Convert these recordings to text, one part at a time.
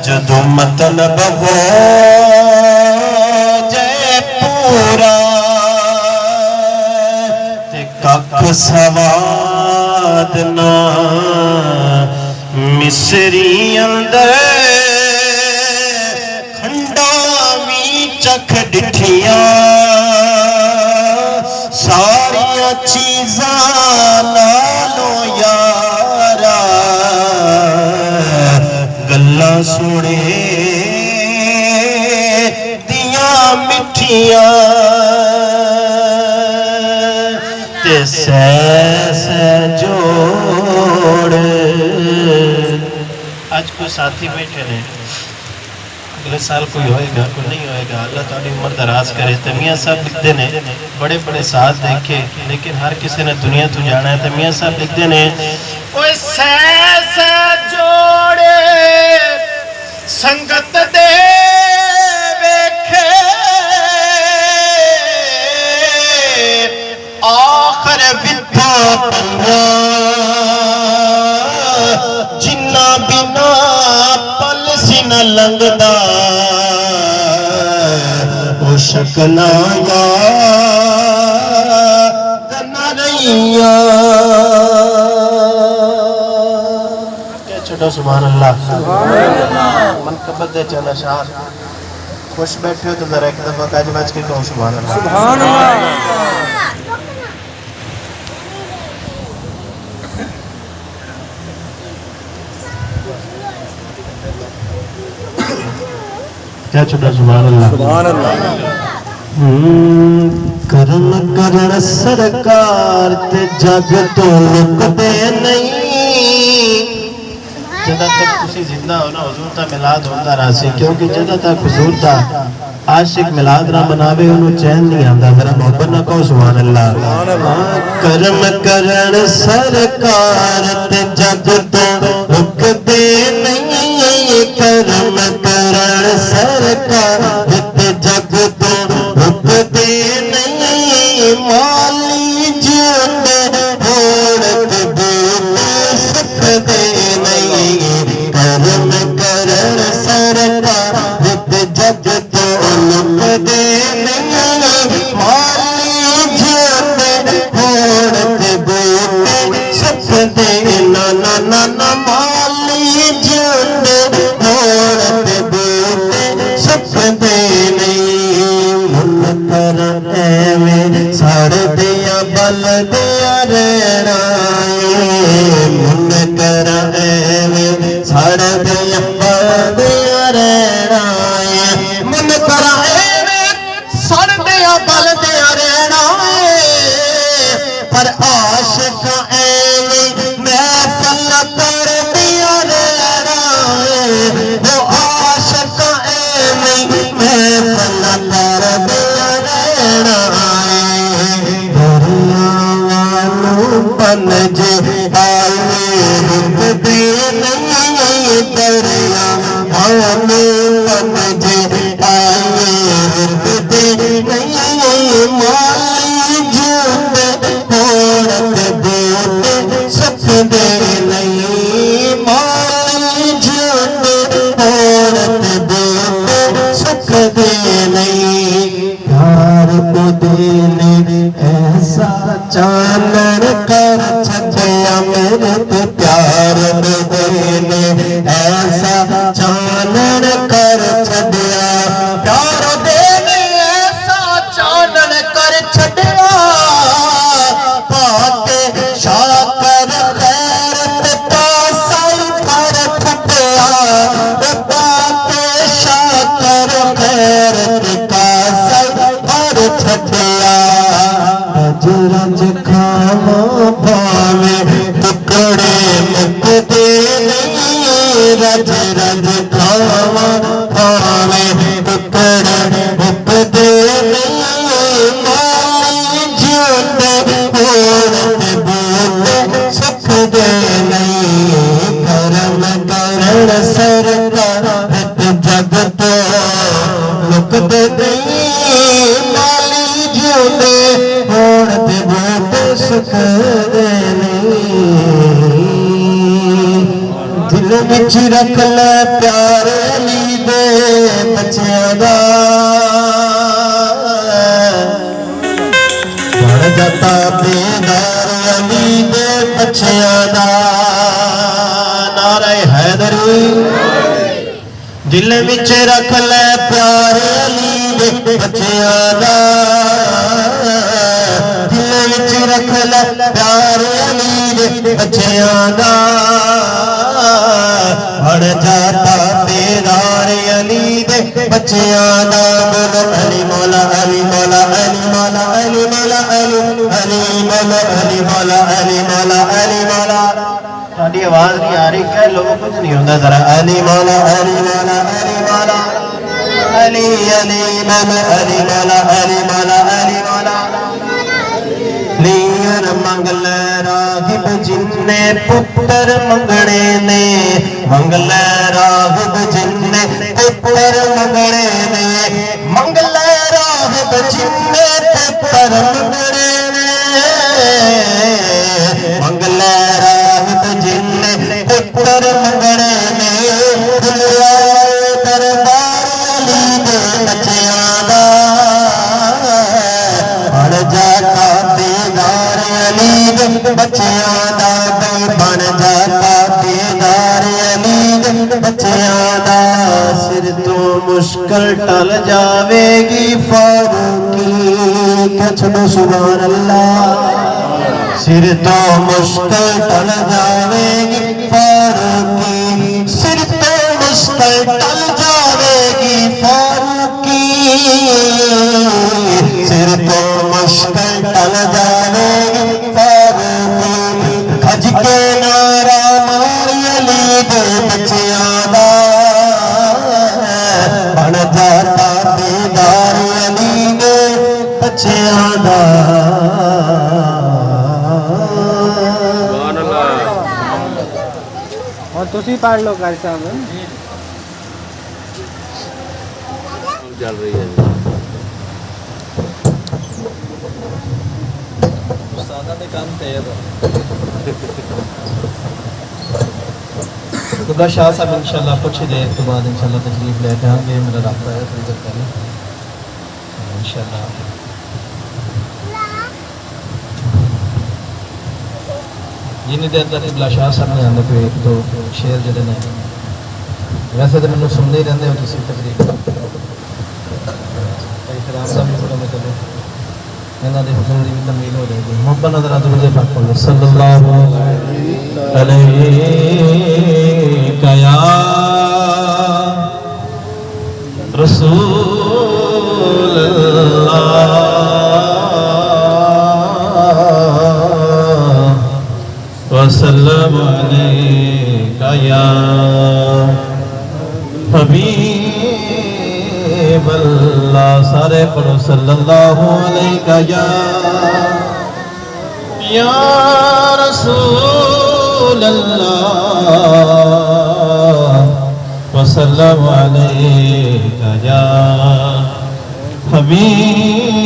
जदों मतलब हो जय पूरा ते कख सवाद ना मिसरी अंदर खंडा भी चख डिठिया सारिया चीज़ां नालों यारा गल्लां सुने दियां मिठियां ते सह जोड़। आज कोई साथी बैठे ने अगले साल कोई होएगा कोई नहीं होएगा, अल्लाह ताली उम्र दराज करे। तो मियाँ साहब लिखते ने बड़े बड़े साथ देखे लेकिन हर किसी ने दुनिया तो जाना है। तो मियाँ साहब लिखते ने कोई सह जोड़े संगत दे वेखे आखर विधा जिन्ना बिना पल सी न लंघदा ओ शकना याद न रहिया। क्या छोड़ो सुभान अल्लाह मन कबद दे चला शार खुश बैठे हो तो जरा एक दफा काज बाज के कहो सुभान अल्लाह सुभान अल्लाह। क्या छुड़ा सुभान अल्लाह सुभान अल्लाह। करम करण सरकार ते जग तो लुकदे नहीं। जदा तक तुसी जिंदा हो ना हुजूर दा मिलाद होंदा रहसी, क्योंकि जदा तक हुजूर दा आशिक मिलाद ना मनावे उन्हें चैन नहीं आता। मेरा मोहब्बत ना कहो सुभान अल्लाह। करम करण सरकार ते जग तो लुकदे नहीं। करम करण सरकार ते जग तो लुकदे नहीं। माली जिंदे होड़ दे सकदे नहीं। करम करण सरकार ते जग तो लुकदे नहीं। माली जिंदे होड़ दे सकदे ना ना ना ना। माली जिंदे होड़ दे सकदे नहीं। मुन कर एवें सड़ दिया बल दिया रहना। मुन कर एवें सड़ दिया बल दिया रहना। मुन कर एवें सड़ दिया बल दिया रहना। पर आशिक एवें मैं पल कर दिया रहना। वो आशिक एवें मैं पल कर दिया रहना। दरियावानू बन जे आए रुक दे नहीं। दरियावानू बन जे आए रुक दे नहीं। माली जिंदे होड़ दे सकदे नहीं। माली जिंदे होड़ दे सकदे नहीं। प्यार को देने ऐसा चानन कर छड़िया मेरे ते। प्यार को देने ऐसा चानन कर छड़िया। प्यार देने ऐसा चानन कर छड़िया। पाके शाकर खैरत पासाई कर छड़िया। पाके शाकर खैरत पासाई कर छड़िया। रज रज खावा भावे टुकड़े मुकदे नहीं। रज रज खावा भावे टुकड़े मुकदे नहीं। माली जिंदे होड़ दे सकदे नहीं। करम करण सरकार जग तो लुकदे नहीं। माली जिंदे होड़ दे सकदे नहीं। दिल विच रख ले प्यार अली दे बच्चियां दा बन जाता बेदार अली दे बच्चियां दा नारे हैदरी दिल विच रख ले प्यार अली दे बच्चियां दा दिल विच रख ले प्यार अली दे बच्चियां दा बन जाता बेदार अली दे बच्चियां दा बोलो अली मौला अली मौला अली मौला अली मौला अली अली मौला अली मौला अली मौला अली मौला साडी आवाज नहीं आ रही कह लो कुछ नहीं होता जरा अली मौला अली मौला अली मौला अली अली मौला अली मौला अली मौला अली मौला लीर मंगल रागिब जिन्ने पुत्र मंगणे ने मंगल रागिब जिन्ने पुत्र मंगणे ने मंगल रागिब जिन्ने पुत्र मंगणे ने मंगल रागिब जिन्ने पुत्र मंगणे ने दुनिया दरबार अली दे बच्चियां दा बन जाता बेदार अली दे बच्चियां दा बन जाता बेदार अली दे बच्चियां दा सिर तो मुश्किल टल जावेगी फारूकी कछड़ो सुभान अल्लाह सिर तो मुश्किल टल जावेगी फारूकी सिर तो मुश्किल टल जावेगी फारूकी सिर तो मुश्किल टल जावेगी फारूकी खज के नारा मारी अली दे बच्चियां दा बन जाता बेदार अली दे बच्चियां दा और तुसी पढ़ लो कारी साहब चल रही है काम खुदा शाह साहब इंशाल्लाह कुछ ही देर के बाद इंशाल्लाह तशरीफ लेके आएंगे मेरा रास्ता है थोड़ी देर पहले इंशाल्लाह जिन्नी देर तक इबला शाह साहब ने आने पे एक दो शेर जो ने वैसे तो मैंने सुनते ही रहते हो किसी तकरीब इकराम का भी थोड़ा मैं चलो इन्हों के हुजूर की भी तमील हो जाएगी मोहब्बत नजर दुरूद पाक पढ़ो सल्लल्लाहु अलैहि या रसूल अल्लाह वसल्लम अलैका या हबीब अल्लाह सारे पढ़ो सल्लल्लाहु अलैका या रसूल अल्लाह वसल्लम अलैका या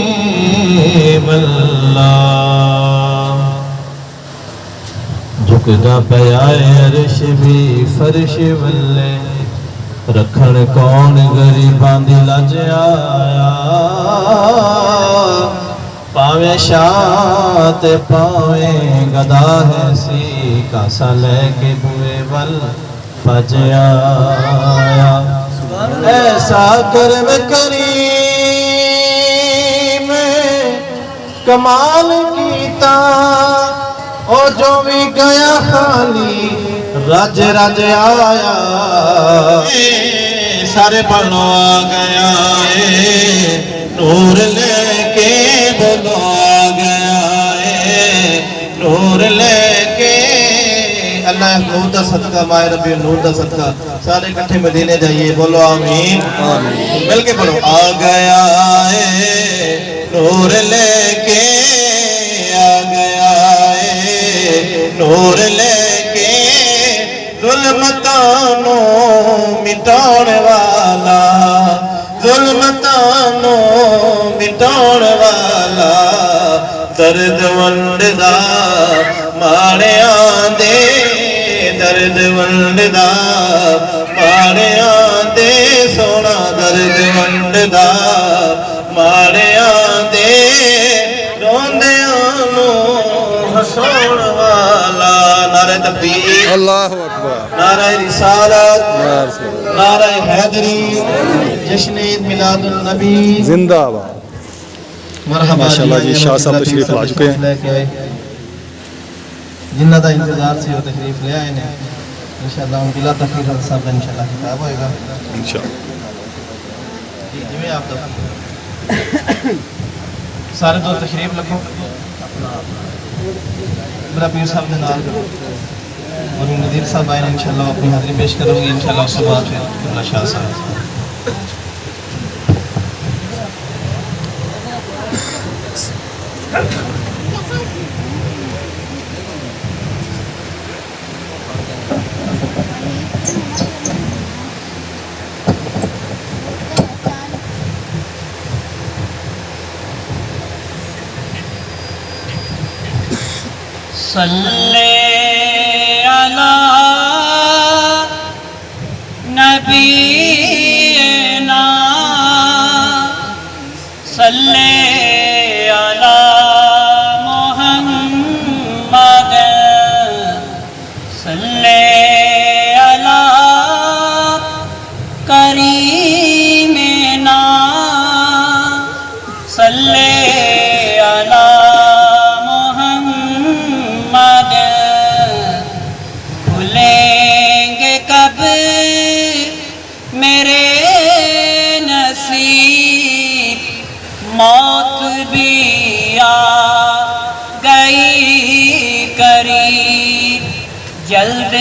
हबीब अल्लाह झुकदा पया अर्श भी फर्श वल्ले रखण कौन गरीबां दी लज आया पावे शाह ते पावे गदा है सी कासा लेके बुए वल भज आया ऐसा करम करीम कमाल कीता ओ जो भी गया खाली रज रज आया सारे पढ़ो आ गया नूर लेके बोलो आ गया नूर लेके अल्लाह नूर दा सदका माए रबी नूर दा सदका सारे इकट्ठे मदीने जाइए बोलो आमीन मिल के बोलो आ गया नूर लेके आ गया नूर लेके जुल्मतानो मिटाण वाला जुल्मतानो मिटाण वाला दर्द वंडदा माड़िया दे दर्द वंडदा माड़िया ढूंढदा माड़ियां दे रोंदियां नूं हसाउण वाला। नारे तकबीर, अल्लाहु अकबर, नारे रिसालत, या रसूल अल्लाह, नारे हैदरी, जश्न ईद मिलादुन नबी जिंदाबाद। मरहबा। माशाअल्लाह जी, शाह साहब तशरीफ ला चुके हैं। लेके आए जिन्ना दा इंतजार से वो तशरीफ ले आए ने। इंशाअल्लाह हम बिला तखरीर साहब का इंशाअल्लाह खिताब होएगा इंशाअल्लाह। जिवें आप सारे दोस्त तशरीफ रखो मेरा पीर साहब ने नाल और नदीर साहब आए इंशाअल्लाह अपनी हाजिरी पेश करोगे इंशाअल्लाह। उसके बाद फिर अब्दुल्ला शाह साहब। सल्ले अला नबीना सल्ले अला मोहम्मद सल्ले अला करीमिना सल्ले अला भूलेंगे कब मेरे नसीब मौत भी आ गई करीब जल्द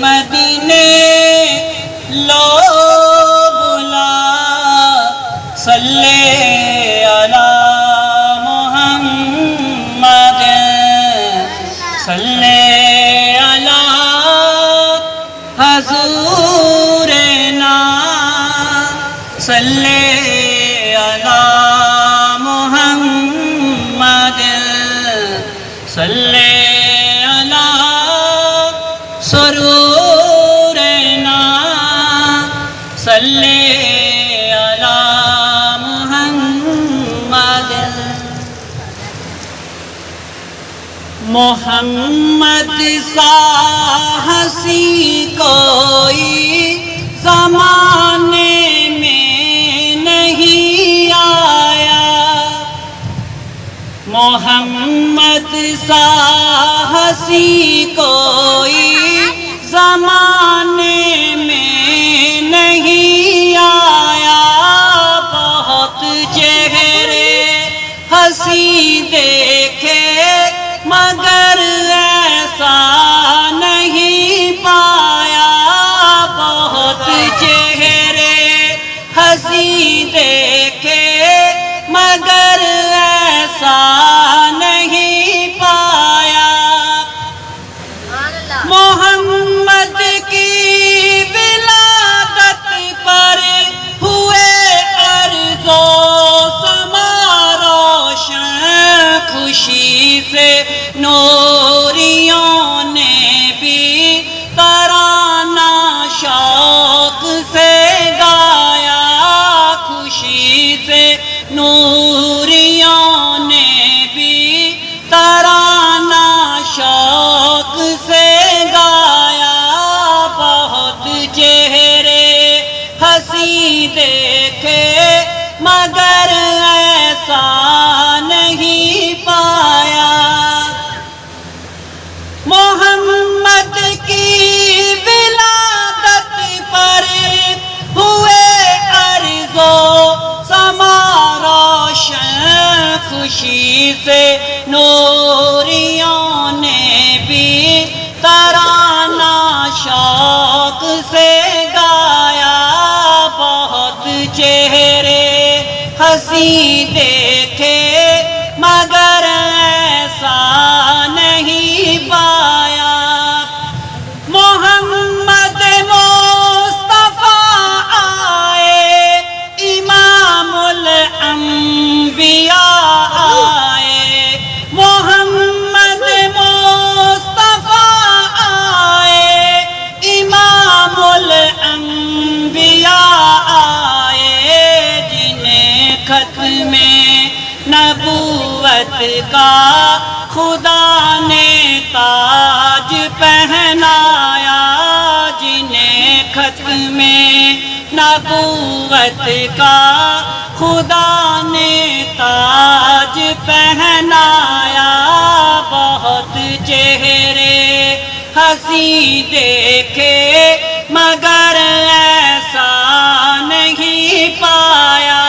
मदीने लो बुला सल्ले अला मोहम्मद सल्ले अला हजूरना सल्ले अला मोहम्मद सल्ले अला सरूरना सल्ले अला मोहम्मद मोहम्मद सा हसी कोई ज़माने में नहीं आया मोहम्मद सा हसी कोई ज़माने में नहीं आया बहुत चेहरे हसी देखे मगर ऐसा नहीं पाया बहुत चेहरे हंसी देखे मगर ऐसा नहीं पाया मोहम्मद की विलादत पर हुए अर्ज़ो समा रोशन खुशी से नूरियों ने भी तराना शौक से गाया खुशी से नूरियों ने भी तराना शौक से गाया बहुत चेहरे हंसी देखे मगर ऐसा नहीं पाया मोहम्मद की विलादत पर हुए अर्ज़ो समा रोशन खुशी से नूरियों ने भी तराना शौक से गाया बहुत चेहरे हंसी देखे मगर ऐसा नहीं पाया मोहम्मद मुस्तफा आए इमामुल अंबिया आए मोहम्मद मुस्तफा आए इमामुल अंबिया आए का खुदा ने ताज पहनाया, जिन्हें खत में नबूवत का खुदा ने ताज पहनाया। बहुत चेहरे हंसी देखे मगर ऐसा नहीं पाया।